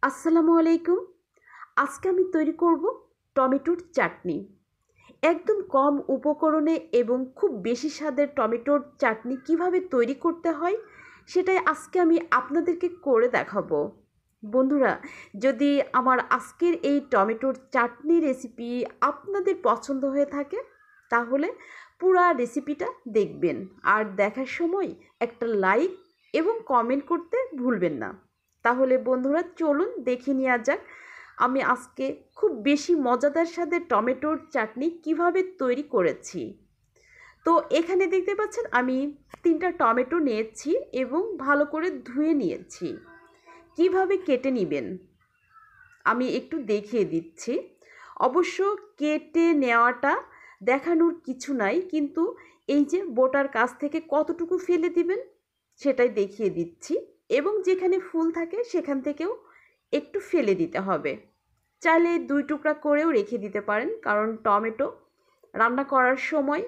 আসসালামু আলাইকুম। আজকে আমি তৈরি করব টমেটোর চাটনি। একদম কম উপকরণে এবং খুব বেশি স্বাদের টমেটোর চাটনি কিভাবে তৈরি করতে হয় সেটাই আজকে আমি আপনাদেরকে করে দেখাবো। বন্ধুরা, যদি আমার আজকের এই টমেটোর চাটনি রেসিপি আপনাদের পছন্দ হয়ে থাকে তাহলে পুরা রেসিপিটা দেখবেন, আর দেখার সময় একটা লাইক এবং কমেন্ট করতে ভুলবেন না। তাহলে বন্ধুরা চলুন দেখে নেওয়া যাক আমি আজকে খুব বেশি মজাদার স্বাদের টমেটোর চাটনি কিভাবে তৈরি করেছি। তো এখানে দেখতে পাচ্ছেন আমি 3টা টমেটো নিয়েছি এবং ভালো করে ধুয়ে নিয়েছি। কিভাবে কেটে নেবেন আমি একটু দেখিয়ে দিচ্ছি। অবশ্য কেটে নেওয়াটা দেখানোর কিছু নাই, কিন্তু এই যে বোটার কাছ থেকে কতটুকু ফেলে দিবেন সেটাই দেখিয়ে দিচ্ছি, এবং যেখানে ফুল থাকে সেখান থেকেও একটু ফেলে দিতে হবে। চাইলে 2 টুকরা করেও রেখে দিতে পারেন, কারণ টমেটো রান্না করার সময়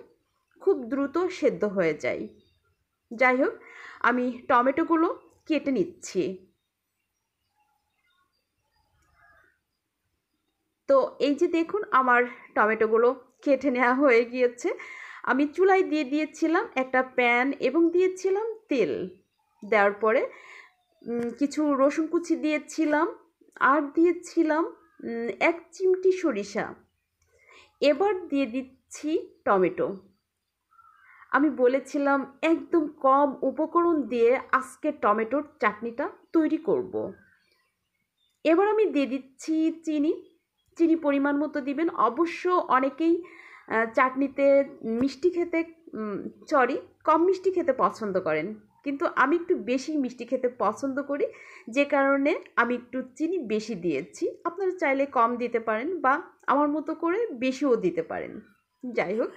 খুব দ্রুত সেদ্ধ হয়ে যায়। যাই হোক, আমি টমেটোগুলো কেটে নিচ্ছি। তো এই যে দেখুন আমার টমেটোগুলো কেটে নেওয়া হয়ে গিয়েছে। আমি চুলায় দিয়ে দিয়েছিলাম একটা প্যান এবং দিয়েছিলাম তেল। দেওয়ার পরে কিছু রসুন কুচি দিয়েছিলাম, আর দিয়েছিলাম 1 চিমটি সরিষা। এবার দিয়ে দিচ্ছি টমেটো। আমি বলেছিলাম একদম কম উপকরণ দিয়ে আজকে টমেটোর চাটনিটা তৈরি করব। এবার আমি দিয়ে দিচ্ছি চিনি। চিনি পরিমাণ মতো দিবেন। অবশ্য অনেকেই চাটনিতে মিষ্টি খেতে কম মিষ্টি খেতে পছন্দ করেন, কিন্তু আমি একটু বেশি মিষ্টি খেতে পছন্দ করি, যে কারণে আমি একটু চিনি বেশি দিয়েছি। আপনারা চাইলে কম দিতে পারেন বা আমার মতো করে বেশিও দিতে পারেন। যাই হোক,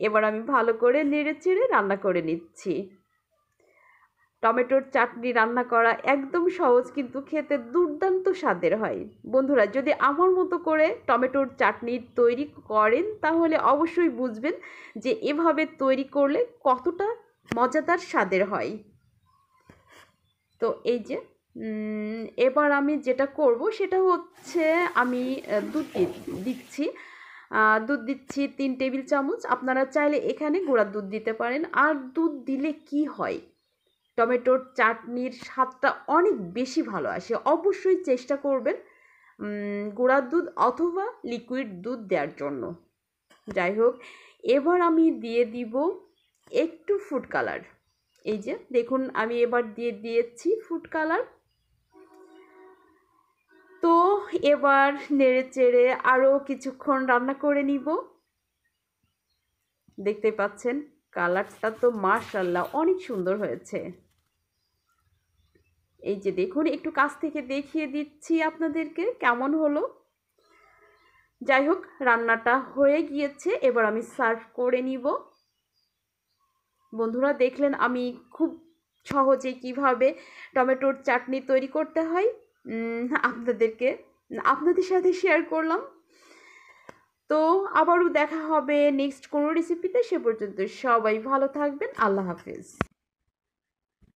এবার আমি ভালো করে নেড়েচেড়ে রান্না করে নিচ্ছি। টমেটোর চাটনি রান্না করা একদম সহজ, কিন্তু খেতে দুর্দান্ত স্বাদের হয়। বন্ধুরা, যদি আমার মতো করে টমেটোর চাটনি তৈরি করেন তাহলে অবশ্যই বুঝবেন যে এভাবে তৈরি করলে কতটা মজাদার স্বাদের হয়। তো এই যে এবার আমি যেটা করব সেটা হচ্ছে আমি দুধ দিচ্ছি। দুধ দিচ্ছি 3 টেবিল চামচ। আপনারা চাইলে এখানে গুঁড়া দুধ দিতে পারেন। আর দুধ দিলে কি হয়, টমেটোর চাটনির স্বাদটা অনেক বেশি ভালো আসে। অবশ্যই চেষ্টা করবেন গুঁড়া দুধ অথবা লিকুইড দুধ দেওয়ার জন্য। যাই হোক, এবার আমি দিয়ে দিব একটু ফুড কালার। এই যে দেখুন আমি এবার দিয়ে দিয়েছি ফুড কালার। তো এবার নেড়ে চেড়ে আরও কিছুক্ষণ রান্না করে নিব। দেখতে পাচ্ছেন কালারটা তো মাশাআল্লাহ অনেক সুন্দর হয়েছে। এই যে দেখুন একটু কাছ থেকে দেখিয়ে দিচ্ছি আপনাদেরকে কেমন হলো। যাই হোক, রান্নাটা হয়ে গিয়েছে, এবার আমি সার্ভ করে নিব। বন্ধুরা, দেখলেন আমি খুব সহজে কিভাবে টমেটোর চাটনি তৈরি করতে হয় আপনাদের সাথে শেয়ার করলাম। তো আবারও দেখা হবে নেক্সট কোনো রেসিপিতে। সে পর্যন্ত সবাই ভালো থাকবেন। আল্লাহ হাফেজ।